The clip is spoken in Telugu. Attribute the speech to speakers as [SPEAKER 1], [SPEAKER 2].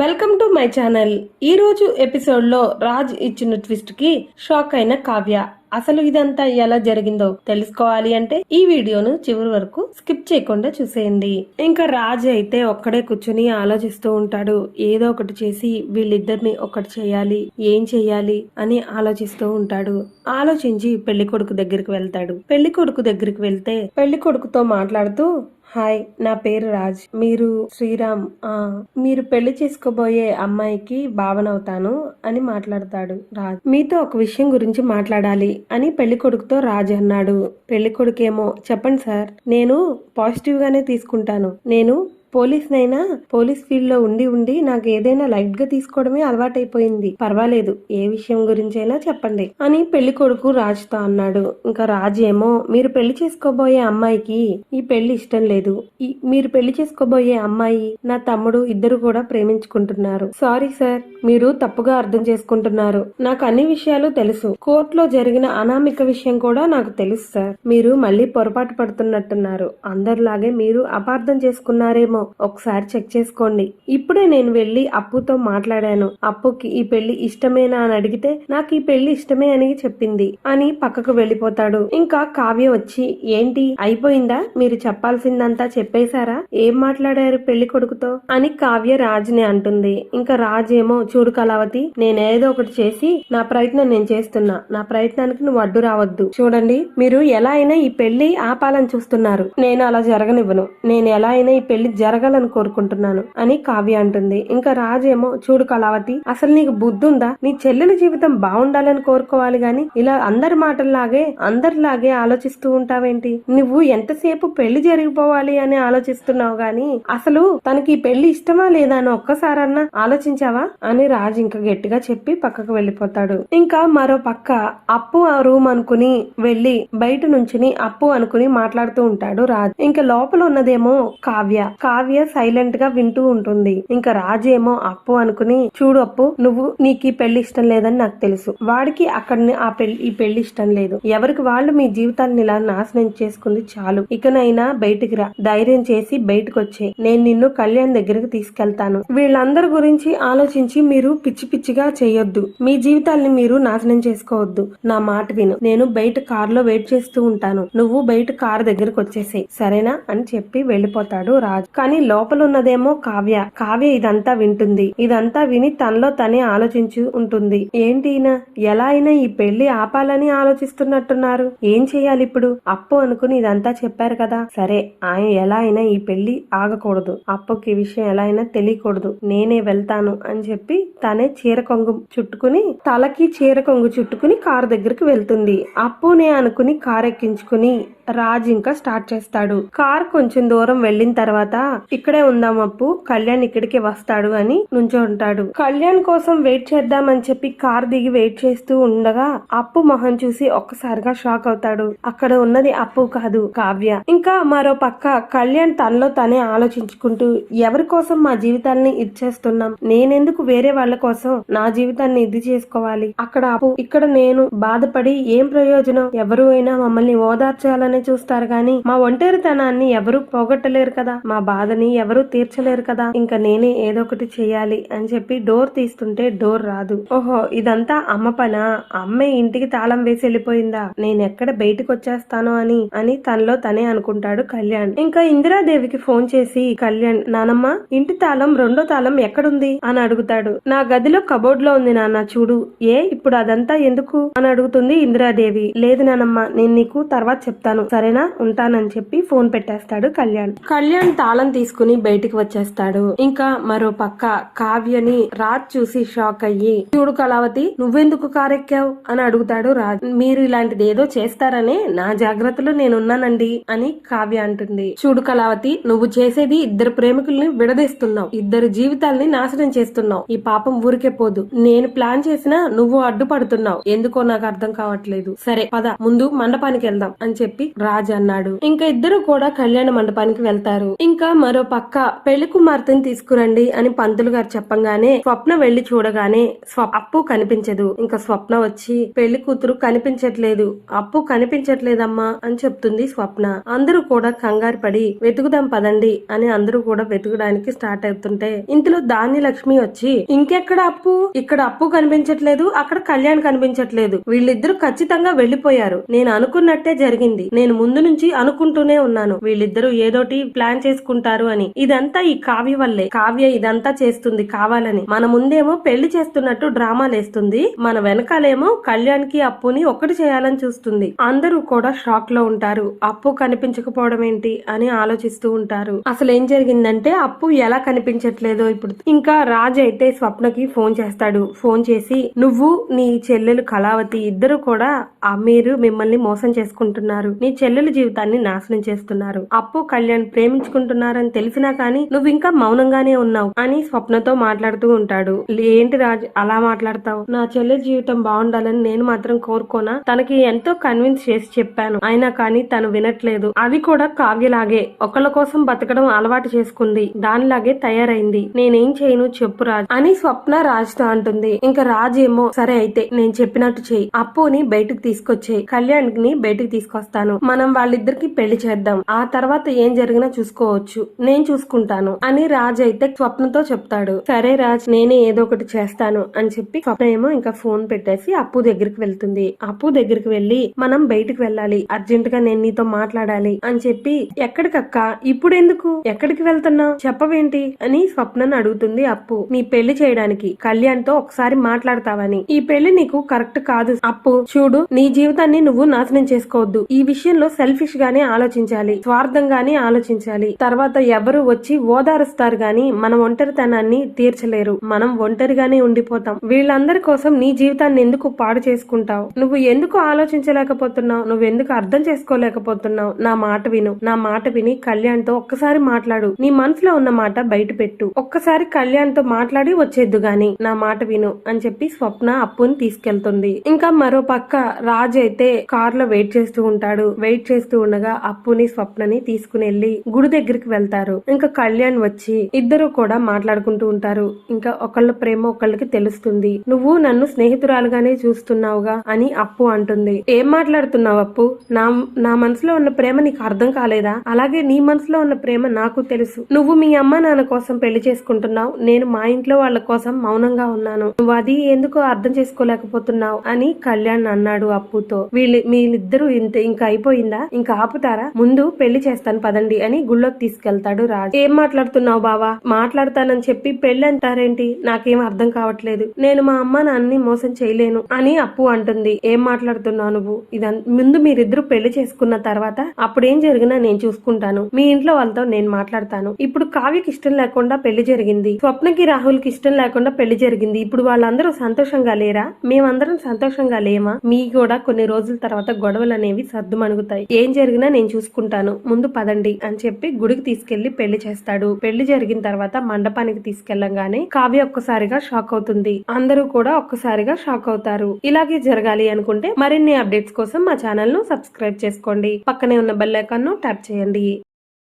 [SPEAKER 1] Welcome to my channel. ఈ రోజు ఎపిసోడ్ లో రాజ్ ఇచ్చిన ట్విస్ట్ కి షాక్ అయిన కావ్య. అసలు ఇదంతా ఎలా జరిగిందో తెలుసుకోవాలి అంటే ఈ వీడియోను చివరి వరకు స్కిప్ చేయకుండా చూసేయండి. ఇంకా రాజ్ అయితే ఒక్కడే కూర్చుని ఆలోచిస్తూ ఉంటాడు. ఏదో ఒకటి చేసి వీళ్ళిద్దరిని ఒకటి చేయాలి, ఏం చెయ్యాలి అని ఆలోచిస్తూ ఉంటాడు. ఆలోచించి పెళ్లి కొడుకు దగ్గరికి వెళ్తాడు. పెళ్లి కొడుకు దగ్గరికి వెళ్తే పెళ్లి కొడుకుతో మాట్లాడుతూ, హాయ్, నా పేరు రాజ్. మీరు శ్రీరామ్. మీరు పెళ్లి చేసుకోబోయే అమ్మాయికి భావనవుతాను అని మాట్లాడతాడు రాజ్. మీతో ఒక విషయం గురించి మాట్లాడాలి అని పెళ్లి కొడుకుతో రాజ్ అన్నాడు. పెళ్లి కొడుకేమో, చెప్పండి సార్, నేను పాజిటివ్ గానే తీసుకుంటాను. నేను పోలీస్ ఫీల్డ్ లో ఉండి నాకు ఏదైనా లైట్ గా తీసుకోవడమే అలవాటైపోయింది. పర్వాలేదు, ఏ విషయం గురించైనా చెప్పండి అని పెళ్లి కొడుకు రాజుతో అన్నాడు. ఇంకా రాజు ఏమో, మీరు పెళ్లి చేసుకోబోయే అమ్మాయికి ఈ పెళ్లి ఇష్టం లేదు. మీరు పెళ్లి చేసుకోబోయే అమ్మాయి, నా తమ్ముడు ఇద్దరు కూడా ప్రేమించుకుంటున్నారు. సారీ సార్, మీరు తప్పుగా అర్థం చేసుకుంటున్నారు. నాకు అన్ని విషయాలు తెలుసు. కోర్టులో జరిగిన అనామిక విషయం కూడా నాకు తెలుసు సార్. మీరు మళ్ళీ పొరపాటు పడుతున్నట్టున్నారు. అందరిలాగే మీరు అపార్థం చేసుకున్నారేమో, ఒకసారి చెక్ చేసుకోండి. ఇప్పుడే నేను వెళ్లి అప్పుతో మాట్లాడాను. అప్పుకి ఈ పెళ్లి ఇష్టమేనా అని అడిగితే నాకు ఈ పెళ్లి ఇష్టమే అని చెప్పింది అని పక్కకు వెళ్లిపోతాడు. ఇంకా కావ్య వచ్చి, ఏంటి అయిపోయిందా, మీరు చెప్పాల్సిందంతా చెప్పేశారా, ఏం మాట్లాడారు పెళ్లి కొడుకుతో అని కావ్య రాజ్ని అంటుంది. ఇంకా రాజ్ ఏమో, చూడు కళావతి, నేనేదో ఒకటి చేసి నా ప్రయత్నం నేను చేస్తున్నా. నా ప్రయత్నానికి నువ్వు అడ్డు రావద్దు. చూడండి, మీరు ఎలా అయినా ఈ పెళ్లి ఆపాలని చూస్తున్నారు. నేను అలా జరగనివ్వను. నేను ఎలా అయినా ఈ పెళ్లి జరగాలని కోరుకుంటున్నాను అని కావ్య అంటుంది. ఇంకా రాజేమో, చూడు కళావతి, అసలు నీకు బుద్ధి ఉందా? నీ చెల్లెల జీవితం బాగుండాలని కోరుకోవాలి గాని ఇలా అందరిలాగే ఆలోచిస్తూ ఉంటావేంటి? నువ్వు ఎంతసేపు పెళ్లి జరిగిపోవాలి అని ఆలోచిస్తున్నావు గాని అసలు తనకి ఈ పెళ్లి ఇష్టమా లేదా అని ఒక్కసారన్నా ఆలోచించావా అని రాజు ఇంకా గట్టిగా చెప్పి పక్కకు వెళ్లిపోతాడు. ఇంకా మరో పక్క అప్పు ఆ రూమ్ అనుకుని వెళ్లి బయట నుంచుని అప్పు అనుకుని మాట్లాడుతూ ఉంటాడు రాజు. ఇంకా లోపల ఉన్నదేమో కావ్య సైలెంట్ గా వింటూ ఉంటుంది. ఇంకా రాజేమో అప్పు అనుకుని, చూడు అప్పు, నీకు ఈ పెళ్లి ఇష్టం లేదని నాకు తెలుసు. వాడికి ఈ పెళ్లి ఇష్టం లేదు. ఎవరికి వాళ్ళు మీ జీవితాన్ని ఇలా నాశనం చేసుకుంది చాలు. ఇకనైనా బయటికి రా, ధైర్యం చేసి బయటకు వచ్చే, నేను నిన్ను కళ్యాణ్ దగ్గరికి తీసుకెళ్తాను. వీళ్ళందరి గురించి ఆలోచించి మీరు పిచ్చి పిచ్చిగా చేయొద్దు. మీ జీవితాల్ని మీరు నాశనం చేసుకోవద్దు. నా మాట విను. నేను బయట కారులో వెయిట్ చేస్తూ ఉంటాను. నువ్వు బయట కారు దగ్గరకు వచ్చేసేయ్, సరేనా అని చెప్పి వెళ్లిపోతాడు రాజు. కానీ లోపల ఉన్నదేమో కావ్య ఇదంతా వింటుంది. ఇదంతా విని తనలో తనే ఆలోచించు ఉంటుంది. ఏంటి ఎలా అయినా ఈ పెళ్లి ఆపాలని ఆలోచిస్తున్నట్టున్నారు. ఏం చెయ్యాలి ఇప్పుడు? అప్పు అనుకుని ఇదంతా చెప్పారు కదా, సరే, ఆయన ఎలా అయినా ఈ పెళ్లి ఆగకూడదు. అప్పుకి ఈ విషయం ఎలా అయినా తెలియకూడదు. నేనే వెళ్తాను అని చెప్పి తనే తలకి చీర కొంగు చుట్టుకుని కారు దగ్గరికి వెళ్తుంది. అప్పునే అనుకుని కారు ఎక్కించుకుని రాజు ఇంకా స్టార్ట్ చేస్తాడు. కార్ కొంచెం దూరం వెళ్లిన తర్వాత, ఇక్కడే ఉందాం అప్పు, కళ్యాణ్ ఇక్కడికి వస్తాడు అని నుంచో ఉంటాడు. కళ్యాణ్ కోసం వెయిట్ చేద్దామని చెప్పి కార్ దిగి వెయిట్ చేస్తూ ఉండగా అప్పు మొహం చూసి ఒక్కసారిగా షాక్ అవుతాడు. అక్కడ ఉన్నది అప్పు కాదు, కావ్య. ఇంకా మరో పక్క కళ్యాణ్ తనలో తనే ఆలోచించుకుంటూ, ఎవరి కోసం మా జీవితాల్ని ఇచ్చేస్తున్నాం? నేనెందుకు వేరే వాళ్ళ కోసం నా జీవితాన్ని ఇది చేసుకోవాలి? అక్కడ అప్పు, ఇక్కడ నేను బాధపడి ఏం ప్రయోజనం? ఎవరు అయినా మమ్మల్ని ఓదార్చాలని చూస్తారు గాని మా ఒంటరితనాన్ని ఎవరు పోగొట్టలేరు కదా, మా బాధని ఎవరు తీర్చలేరు కదా. ఇంకా నేనే ఏదో ఒకటి చెయ్యాలి అని చెప్పి డోర్ తీస్తుంటే డోర్ రాదు. ఓహో, ఇదంతా అమ్మ పనా? అమ్మే ఇంటికి తాళం వేసి వెళ్ళిపోయిందా? నేను ఎక్కడ బయటకు వచ్చేస్తానో అని తనలో తనే అనుకుంటాడు కళ్యాణ్. ఇంకా ఇందిరాదేవికి ఫోన్ చేసి, కళ్యాణ్, నానమ్మ, ఇంటి తాళం రెండో తాళం ఎక్కడుంది అని అడుగుతాడు. నా గదిలో కబోర్డ్ లో ఉంది నాన్న, చూడు. ఇప్పుడు అదంతా ఎందుకు అని అడుగుతుంది ఇందిరాదేవి. లేదు నానమ్మ, నేను నీకు తర్వాత చెప్తాను, సరేనా, ఉంటానని చెప్పి ఫోన్ పెట్టేస్తాడు కళ్యాణ్ తాళం తీసుకుని బయటికి వచ్చేస్తాడు. ఇంకా మరో పక్క కావ్యని రాజ్ చూసి షాక్ అయ్యి, చూడు కళావతి, నువ్వెందుకు కారెక్కావు అని అడుగుతాడు రాజ్. మీరు ఇలాంటిది ఏదో చేస్తారనే నా జాగ్రత్తలో నేనున్నానండి అని కావ్య అంటుంది. చూడు కళావతి, నువ్వు చేసేది ఇద్దరు ప్రేమికుల్ని విడదీస్తున్నావు, ఇద్దరు జీవితాల్ని నాశనం చేస్తున్నావు. ఈ పాపం ఊరికే పోదు. నేను ప్లాన్ చేసినా నువ్వు అడ్డుపడుతున్నావు. ఎందుకో నాకు అర్థం కావట్లేదు. సరే పద, ముందు మండపానికి వెళ్దాం అని చెప్పి రాజ్ అన్నాడు. ఇంకా ఇద్దరు కూడా కళ్యాణ మండపానికి వెళ్తారు. ఇంకా మరో పక్క పెళ్లి కుమార్తెని తీసుకురండి అని పంతులు గారు చెప్పంగానే స్వప్న వెళ్లి చూడగానే అప్పు కనిపించదు. ఇంకా స్వప్న వచ్చి పెళ్లి కూతురు కనిపించట్లేదు, అప్పు కనిపించట్లేదమ్మా అని చెప్తుంది స్వప్న. అందరూ కూడా కంగారు పడి వెతుకుదాం పదండి అని అందరూ కూడా వెతకడానికి స్టార్ట్ అవుతుంటే ఇంతలో ధాన్యలక్ష్మి వచ్చి ఇంకెక్కడ అప్పు, ఇక్కడ అప్పు కనిపించట్లేదు, అక్కడ కళ్యాణ్ కనిపించట్లేదు, వీళ్ళిద్దరూ ఖచ్చితంగా వెళ్లిపోయారు, నేను అనుకున్నట్టే జరిగింది, నేను ముందు నుంచి అనుకుంటూనే ఉన్నాను వీళ్ళిద్దరూ ఏదోటి ప్లాన్ చేసుకుంటారు అని. ఇదంతా ఈ కావ్య వల్లే, కావ్య ఇదంతా చేస్తుంది కావాలని. మన ముందేమో పెళ్లి చేస్తున్నట్టు డ్రామాలేస్తుంది, మన వెనకాలేమో కళ్యాణ్ కి అప్పుని ఒకటి చేయాలని చూస్తుంది. అందరూ కూడా షాక్ లో ఉంటారు. అప్పు కనిపించకపోవడం ఏంటి అని ఆలోచిస్తూ ఉంటారు. అసలు ఏం జరిగిందంటే అప్పు ఎలా కనిపించట్లేదో ఇప్పుడు. ఇంకా రాజ్ అయితే స్వప్నకి ఫోన్ చేస్తాడు. ఫోన్ చేసి నువ్వు నీ చెల్లెలు కళావతి ఇద్దరు కూడా మీరు మిమ్మల్ని మోసం చేసుకుంటున్నారు, నీ చెల్లెల జీవితాన్ని నాశనం చేస్తున్నారు, అప్పు కళ్యాణ్ ప్రేమించుకుంటున్నారని తెలిసినా కానీ నువ్వు ఇంకా మౌనంగానే ఉన్నావు అని స్వప్నతో మాట్లాడుతూ ఉంటాడు. ఏంటి రాజ్ అలా మాట్లాడతావు, నా చెల్లెల జీవితం బాగుండాలని నేను మాత్రం కోరుకోనా, తనకి ఎంతో కన్విన్స్ చేసి చెప్పాను అయినా కానీ తను వినట్లేదు, అది కూడా కావ్యలాగే ఒకళ్ళ కోసం బతకడం అలవాటు చేసుకుంది, దానిలాగే తయారైంది, నేనేం చేయను చెప్పు రాజ్ అని స్వప్న రాజ్ తో అంటుంది. ఇంకా రాజ్ ఏమో సరే అయితే నేను చెప్పినట్టు చెయ్యి, అప్పుని బయటకు తీసుకొచ్చేయి, కళ్యాణ్ ని బయటకు తీసుకొస్తాను, మనం వాళ్ళిద్దరికి పెళ్లి చేద్దాం, ఆ తర్వాత ఏం జరిగినా చూసుకోవచ్చు, నేను చూసుకుంటాను అని రాజ్ అయితే స్వప్నతో చెప్తాడు. సరే రాజ్ నేనే ఏదో ఒకటి చేస్తాను అని చెప్పి స్వప్న ఏమో ఇంకా ఫోన్ పెట్టేసి అప్పు దగ్గరికి వెళ్తుంది. అప్పు దగ్గరికి వెళ్లి మనం బయటకు వెళ్ళాలి, అర్జెంట్ గా నేను నీతో మాట్లాడాలి అని చెప్పి ఎక్కడికక్క ఇప్పుడెందుకు ఎక్కడికి వెళ్తున్నావు చెప్పవేంటి అని స్వప్నను అడుగుతుంది. అప్పు నీ పెళ్లి చేయడానికి కళ్యాణ్ తో ఒకసారి మాట్లాడతావని, ఈ పెళ్లి నీకు కరెక్ట్ కాదు అప్పు, చూడు నీ జీవితాన్ని నువ్వు నాశనం చేసుకోవద్దు, ఈ విషయంలో సెల్ఫిష్ గానే ఆలోచించాలి, స్వార్థంగానే ఆలోచించాలి, తర్వాత ఎవరు వచ్చి ఓదారుస్తారు గాని మన ఒంటరితనాన్ని తీర్చలేరు, మనం ఒంటరిగానే ఉండిపోతాం, వీళ్ళందరి కోసం నీ జీవితాన్ని ఎందుకు పాడు చేసుకుంటావు, నువ్వు ఎందుకు ఆలోచించలేకపోతున్నావు, నువ్వెందుకు అర్థం చేసుకోలేకపోతున్నావు, నా మాట విను, నా మాట విని కళ్యాణ్ తో ఒక్కసారి మాట్లాడు, నీ మనసులో ఉన్న మాట బయట పెట్టు, ఒక్కసారి కళ్యాణ్ తో మాట్లాడి వచ్చేద్దు గాని నా మాట విను అని చెప్పి స్వప్న అప్పుని తీసుకెళ్తుంది. ఇంకా మరో పక్క రాజ్ అయితే కార్ లో వెయిట్ చేస్తూ ఉంటాడు. వెయిట్ చేస్తూ ఉండగా అప్పుని స్వప్నని తీసుకుని వెళ్లి గుడి దగ్గరికి వెళ్తారు. ఇంకా కళ్యాణ్ వచ్చి ఇద్దరు కూడా మాట్లాడుకుంటూ ఉంటారు. ఇంకా ఒకళ్ళ ప్రేమ ఒకళ్ళకి తెలుస్తుంది. నువ్వు నన్ను స్నేహితురాలుగానే చూస్తున్నావుగా అని అప్పు అంటుంది. ఏం మాట్లాడుతున్నావు అప్పు, నా మనసులో ఉన్న ప్రేమ నీకు అర్థం కాలేదా, అలాగే నీ మనసులో ఉన్న ప్రేమ నాకు తెలుసు, నువ్వు మీ అమ్మ నాన్న కోసం పెళ్లి చేసుకుంటున్నావు, నేను మా ఇంట్లో వాళ్ళ కోసం మౌనంగా ఉన్నాను, నువ్వు అది ఎందుకు అర్థం చేసుకోలేకపోతున్నావు అని కళ్యాణ్ అన్నాడు అప్పుతో. వీళ్ళిద్దరూ ఇంకా అయిపోయిందా, ఇంకా ఆపుతారా, ముందు పెళ్లి చేస్తాను పదండి అని గుళ్ళోకి తీసుకెళ్తాడు రాజ్. ఏం మాట్లాడుతున్నావు బావా, మాట్లాడతానని చెప్పి పెళ్లి అంటారేంటి, నాకేం అర్థం కావట్లేదు, నేను మా అమ్మ నాన్నని మోసం చేయలేను అని అప్పు అంటుంది. ఏం మాట్లాడుతున్నావు నువ్వు, ముందు మీరిద్దరు పెళ్లి చేసుకున్న తర్వాత అప్పుడేం జరిగినా నేను చూసుకుంటాను, మీ ఇంట్లో వాళ్ళతో నేను మాట్లాడతాను, ఇప్పుడు కావ్యకి ఇష్టం లేకుండా పెళ్లి జరిగింది, స్వప్నకి రాహుల్ కి ఇష్టం లేకుండా పెళ్లి జరిగింది, ఇప్పుడు వాళ్ళందరూ సంతోషంగా లేరా, మేమందరం సంతోషంగా లేమా, మీ కూడా కొన్ని రోజుల తర్వాత గొడవలు అనేవి సర్దుమణుగుతాయి, ఏం జరిగినా నేను చూసుకుంటాను, ముందు పదండి అని చెప్పి గుడికి తీసుకెళ్లి పెళ్లి చేస్తాడు. పెళ్లి జరిగిన తర్వాత మండపానికి తీసుకెళ్లగానే కావ్య ఒక్కసారిగా షాక్ అవుతుంది. అందరూ కూడా ఒక్కసారిగా షాక్ అవుతారు. ఇలాగే జరగాలి అనుకుంటే మరిన్ని అప్డేట్స్ కోసం మా ఛానల్ ను సబ్స్క్రైబ్ చేసుకోండి, పక్కనే ఉన్న బెల్ ఐకాన్ ను ట్యాప్ చేయండి.